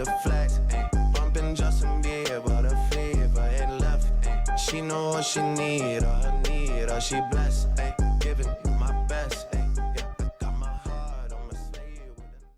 the flex, bumping Justin Bieber, the fever, head left, she know what she need, or she blessed, giving you my best, yeah, I got my heart on my sleeve.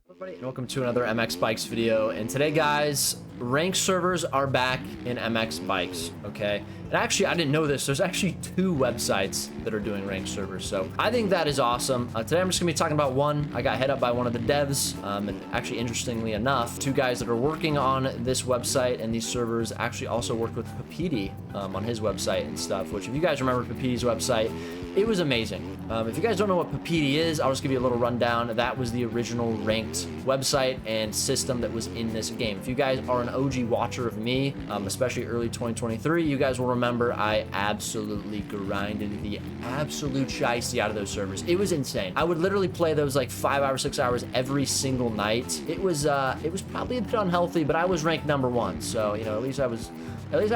Everybody, and welcome to another MX Bikes video. And today, guys, ranked servers are back in MX Bikes, okay? And actually, I didn't know this. There's actually 2 websites that are doing ranked servers, so I think that is awesome. Today, I'm just gonna be talking about one. I got hit up by one of the devs, and actually, interestingly enough, 2 guys that are working on this website and these servers actually also worked with Papiti on his website and stuff, which if you guys remember Papiti's website, it was amazing. If you guys don't know what Papiti is, I'll just give you a little rundown. That was the original ranked website and system that was in this game. If you guys are an OG watcher of me, especially early 2023, you guys will remember I absolutely grinded the absolute shiesty out of those servers. It was insane. I would literally play those like 5 hours, 6 hours every single night. It was probably a bit unhealthy, but I was ranked #1. So, you know, at least I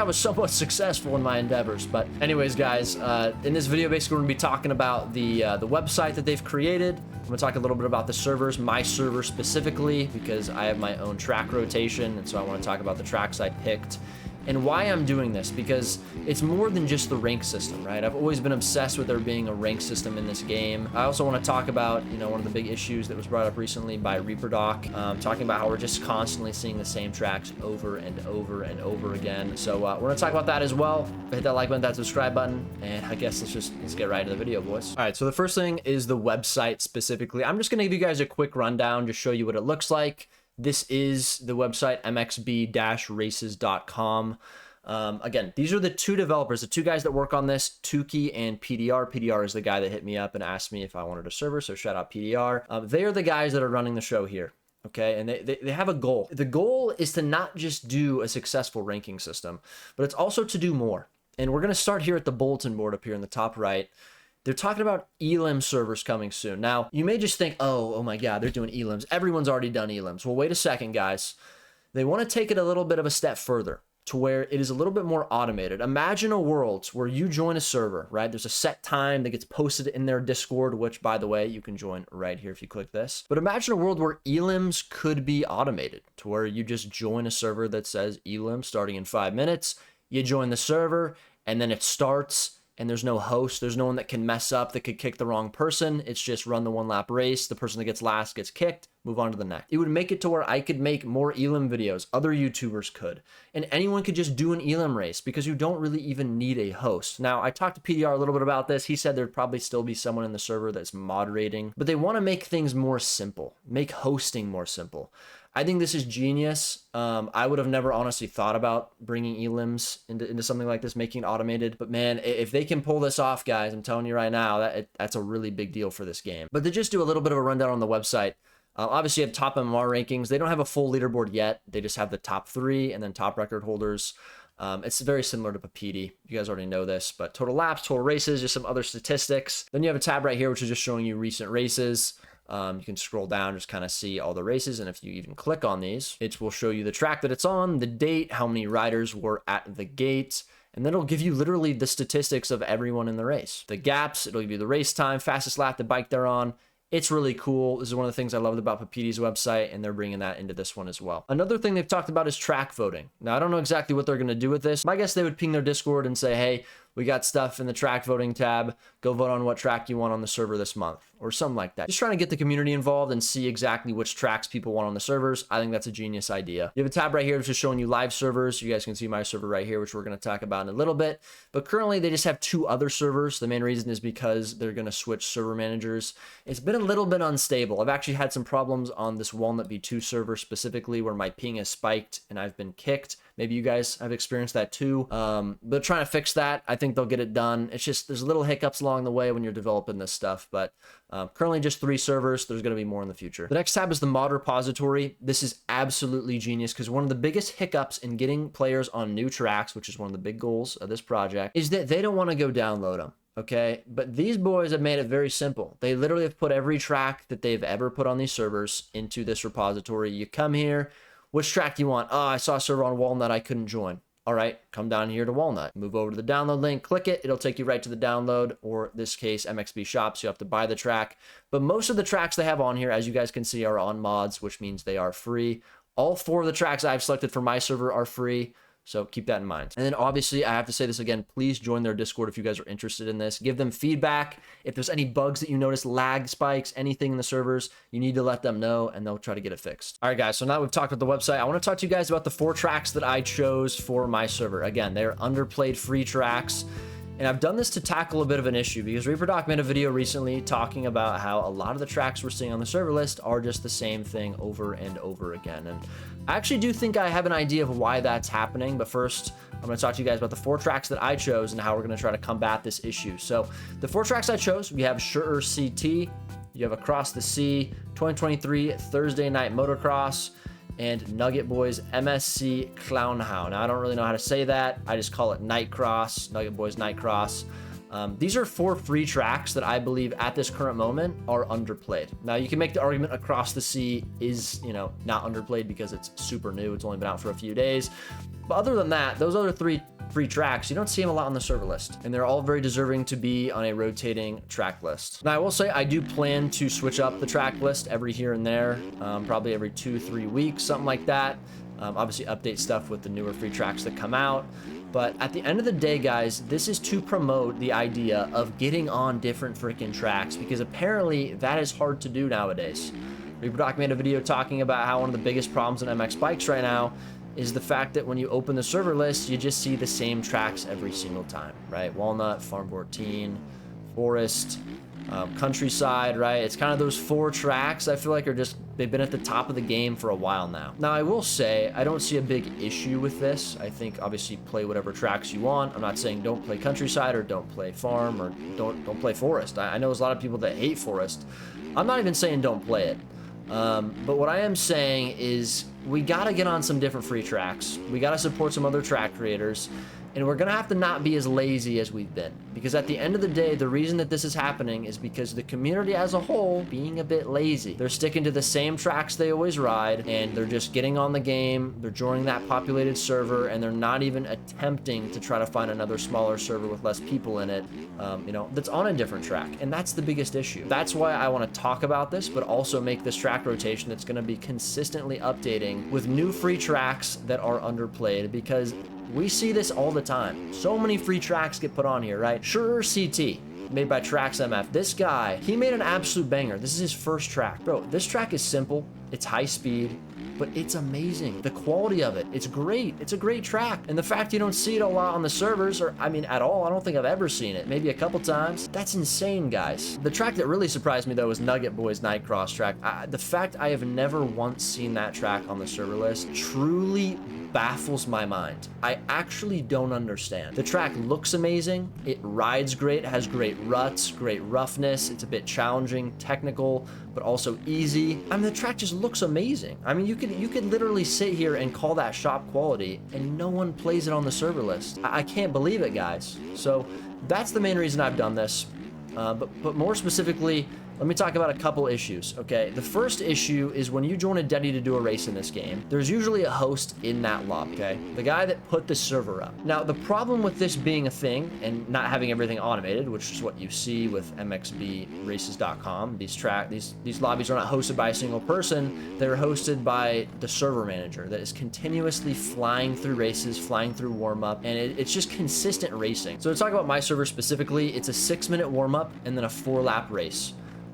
was somewhat successful in my endeavors. But anyways, guys, in this video, basically, we're gonna be talking about the website that they've created. I'm gonna talk a little bit about the servers, my server specifically, because I have my own track rotation, and so I want to talk about the tracks I picked and why I'm doing this, because it's more than just the rank system, right? I've always been obsessed with there being a rank system in this game. I also want to talk about, you know, one of the big issues that was brought up recently by ReaperDoc, talking about how we're just constantly seeing the same tracks over and over and over again. So we're gonna talk about that as well. Hit that like button, that subscribe button, and I guess let's get right into the video, boys. All right, so the first thing is the website specifically. I'm just gonna give you guys a quick rundown, just show you what it looks like. This is the website, mxb-races.com. Again, these are the 2 developers, the 2 guys that work on this, Tukey and PDR. PDR is the guy that hit me up and asked me if I wanted a server, so shout out PDR. They are the guys that are running the show here, okay? And they have a goal. The goal is to not just do a successful ranking system, but it's also to do more. And we're going to start here at the bulletin board up here in the top right. They're talking about elim servers coming soon. Now, you may just think, oh my God, they're doing elims. Everyone's already done elims. Well, wait a second, guys. They want to take it a little bit of a step further to where it is a little bit more automated. Imagine a world where you join a server, right? There's a set time that gets posted in their Discord, which, by the way, you can join right here if you click this. But imagine a world where elims could be automated to where you just join a server that says elim starting in 5 minutes. You join the server, and then it starts, and there's no host, there's no one that can mess up, that could kick the wrong person. It's just run the 1-lap race. The person that gets last gets kicked, move on to the next. It would make it to where I could make more elim videos, other YouTubers could, and anyone could just do an elim race because you don't really even need a host. Now, I talked to PDR a little bit about this. He said there'd probably still be someone in the server that's moderating, but they want to make things more simple, make hosting more simple. I think this is genius. I would have never honestly thought about bringing elims into something like this, making it automated. But man, if they can pull this off, guys, I'm telling you right now, that's a really big deal for this game. But to just do a little bit of a rundown on the website, obviously you have top MMR rankings. They don't have a full leaderboard yet. They just have the top 3 and then top record holders. It's very similar to Papiti. You guys already know this, but total laps, total races, just some other statistics. Then you have a tab right here, which is just showing you recent races. You can scroll down, just kind of see all the races. And if you even click on these, it will show you the track that it's on, the date, how many riders were at the gate. And then it'll give you literally the statistics of everyone in the race. The gaps, it'll give you the race time, fastest lap, the bike they're on. It's really cool. This is one of the things I loved about Papiti's website, and they're bringing that into this one as well. Another thing they've talked about is track voting. Now, I don't know exactly what they're going to do with this. I guess they would ping their Discord and say, hey, we got stuff in the track voting tab. Go vote on what track you want on the server this month, or something like that. Just trying to get the community involved and see exactly which tracks people want on the servers. I think that's a genius idea. You have a tab right here which is showing you live servers. You guys can see my server right here, which we're going to talk about in a little bit. But currently, they just have 2 other servers. The main reason is because they're going to switch server managers. It's been a little bit unstable. I've actually had some problems on this Walnut V2 server specifically where my ping has spiked and I've been kicked. Maybe you guys have experienced that too. But trying to fix that, I think they'll get it done. It's just, there's little hiccups along the way when you're developing this stuff, but currently just 3 servers. There's going to be more in the future. The next tab is the mod repository. This is absolutely genius because one of the biggest hiccups in getting players on new tracks, which is one of the big goals of this project, is that they don't want to go download them. Okay, but these boys have made it very simple. They literally have put every track that they've ever put on these servers into this repository. You come here, which track do you want? Oh, I saw a server on Walnut I couldn't join. All right, come down here to Walnut. Move over to the download link, click it. It'll take you right to the download, or in this case, MXB shops. You have to buy the track. But most of the tracks they have on here, as you guys can see, are on mods, which means they are free. All 4 of the tracks I've selected for my server are free. So keep that in mind. And then obviously I have to say this again, please join their Discord if you guys are interested in this. Give them feedback. If there's any bugs that you notice, lag spikes, anything in the servers, you need to let them know and they'll try to get it fixed. All right, guys, so now we've talked about the website. I want to talk to you guys about the 4 tracks that I chose for my server. Again, they're underplayed free tracks. And I've done this to tackle a bit of an issue because ReaperDoc made a video recently talking about how a lot of the tracks we're seeing on the server list are just the same thing over and over again. And I actually do think I have an idea of why that's happening. But first, I'm going to talk to you guys about the 4 tracks that I chose and how we're going to try to combat this issue. So the 4 tracks I chose, we have Sure CT, you have Across the Sea, 2023 Thursday Night Motocross, and Nugget Boys MSC Clownhound. Now, I don't really know how to say that. I just call it Night Cross, Nugget Boys Night Cross. These are 4 free tracks that I believe at this current moment are underplayed. Now, you can make the argument Across the Sea is, you know, not underplayed because it's super new. It's only been out for a few days. But other than that, those other 3 free tracks, you don't see them a lot on the server list, and they're all very deserving to be on a rotating track list. Now, I will say I do plan to switch up the track list every here and there, probably every 2-3 weeks, something like that. Obviously update stuff with the newer free tracks that come out. But at the end of the day, guys, this is to promote the idea of getting on different freaking tracks, because apparently that is hard to do nowadays. ReaperDoc made a video talking about how one of the biggest problems in MX bikes right now is the fact that when you open the server list, you just see the same tracks every single time, right? Walnut, Farm 14, Forest, Countryside, right? It's kind of those 4 tracks I feel like are just, they've been at the top of the game for a while now. Now, I will say, I don't see a big issue with this. I think obviously play whatever tracks you want. I'm not saying don't play Countryside or don't play Farm or don't play Forest. I know there's a lot of people that hate Forest. I'm not even saying don't play it. But what I am saying is we got to get on some different free tracks. We got to support some other track creators. And we're going to have to not be as lazy as we've been. Because at the end of the day, the reason that this is happening is because the community as a whole being a bit lazy. They're sticking to the same tracks they always ride, and they're just getting on the game, they're joining that populated server, and they're not even attempting to try to find another smaller server with less people in it, you know, that's on a different track. And that's the biggest issue. That's why I want to talk about this, but also make this track rotation that's going to be consistently updating with new free tracks that are underplayed, because we see this all the time. So many free tracks get put on here, right? Sure CT, made by Trax MF. This guy, he made an absolute banger. This is his first track. Bro, this track is simple. It's high speed, but it's amazing. The quality of it, it's great. It's a great track. And the fact you don't see it a lot on the servers, or I mean at all, I don't think I've ever seen it. Maybe a couple times. That's insane, guys. The track that really surprised me though was Nugget Boys Night Cross track. The fact I have never once seen that track on the server list truly baffles my mind. I actually don't understand. The track looks amazing. It rides great, has great ruts, great roughness. It's a bit challenging, technical, but also easy. I mean, the track just looks amazing. I mean, you could literally sit here and call that shop quality, and no one plays it on the server list. I can't believe it, guys. So that's the main reason I've done this. But more specifically, let me talk about a couple issues, okay? The first issue is when you join a Deddy to do a race in this game, there's usually a host in that lobby, okay? The guy that put the server up. Now, the problem with this being a thing and not having everything automated, which is what you see with mxbraces.com, these lobbies are not hosted by a single person. They're hosted by the server manager that is continuously flying through races, flying through warm-up, and it's just consistent racing. So to talk about my server specifically, it's a 6-minute warm-up and then a 4-lap race.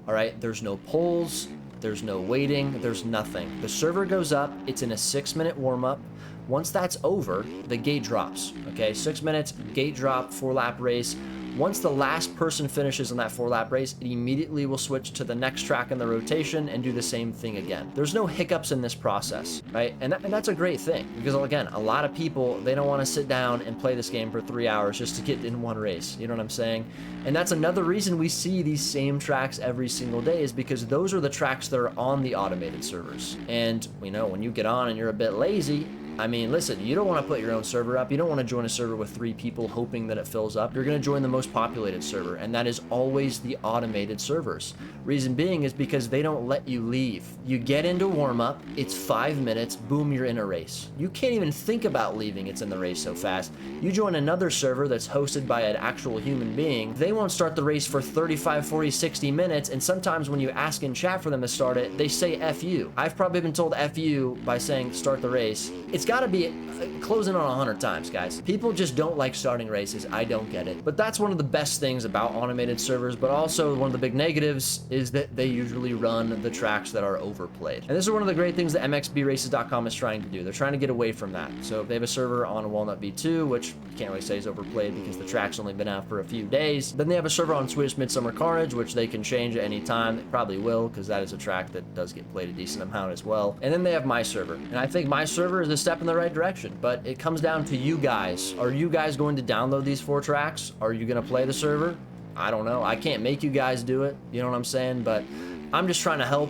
All right, there's no polls, there's no waiting, there's nothing. The server goes up, it's in a 6-minute warm-up. Once that's over, the gate drops, okay? 6 minutes, gate drop, 4-lap race. Once the last person finishes on that 4-lap race, it immediately will switch to the next track in the rotation and do the same thing again. There's no hiccups in this process, right? And that's a great thing, because again, a lot of people, they don't want to sit down and play this game for 3 hours just to get in one race. You know what I'm saying? And that's another reason we see these same tracks every single day, is because those are the tracks that are on the automated servers. And you know, when you get on and you're a bit lazy, I mean, listen, you don't want to put your own server up. You don't want to join a server with 3 people hoping that it fills up. You're going to join the most populated server, and that is always the automated servers. Reason being is because they don't let you leave. You get into warm-up, it's 5 minutes, boom, you're in a race. You can't even think about leaving, it's in the race so fast. You join another server that's hosted by an actual human being, they won't start the race for 35, 40, 60 minutes, and sometimes when you ask in chat for them to start it, they say F you. I've probably been told F you by saying start the race. It's got to be closing on 100 times, guys. People just don't like starting races. I don't get it. But that's one of the best things about automated servers, but also one of the big negatives is that they usually run the tracks that are overplayed. And this is one of the great things that mxbraces.com is trying to do. They're trying to get away from that. So if they have a server on Walnut V2, which you can't really say is overplayed because the track's only been out for a few days, then they have a server on Swedish Midsummer Carnage, which they can change at any time. They probably will, because that is a track that does get played a decent amount as well. And then they have my server. And I think my server is a step in the right direction, but it comes down to you guys. Are you guys going to download these 4 tracks? Are you going to play the server? I don't know. I can't make you guys do it. You know what I'm saying? But I'm just trying to help.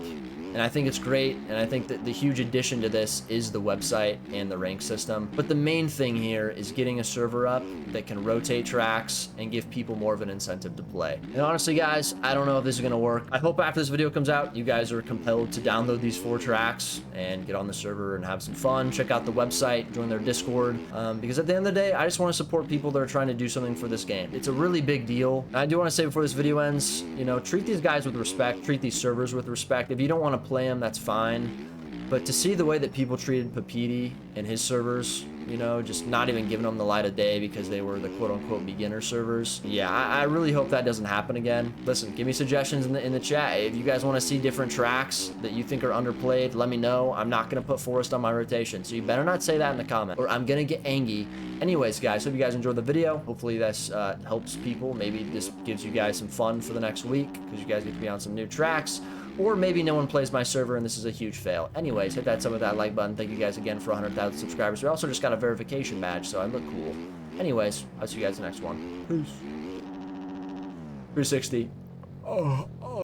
And I think it's great, and I think that the huge addition to this is the website and the rank system. But the main thing here is getting a server up that can rotate tracks and give people more of an incentive to play. And honestly, guys, I don't know if this is gonna work. I hope after this video comes out, you guys are compelled to download these 4 tracks and get on the server and have some fun. Check out the website, join their Discord, because at the end of the day, I just want to support people that are trying to do something for this game. It's a really big deal. And I do want to say before this video ends, you know, treat these guys with respect, treat these servers with respect. If you don't want to play them, that's fine. But to see the way that people treated Papiti and his servers, you know, just not even giving them the light of day because they were the quote-unquote beginner servers. Yeah, I really hope that doesn't happen again. Listen, give me suggestions in the chat. If you guys want to see different tracks that you think are underplayed, let me know. I'm not going to put Forest on my rotation, so you better not say that in the comment, or I'm going to get angry. Anyways, guys, hope you guys enjoyed the video. Hopefully this helps people. Maybe this gives you guys some fun for the next week because you guys get to be on some new tracks. Or maybe no one plays my server and this is a huge fail. Anyways, hit that like button. Thank you guys again for 100,000 subscribers. We also just got a verification badge, so I look cool. Anyways, I'll see you guys in the next one. Peace. 360. Oh.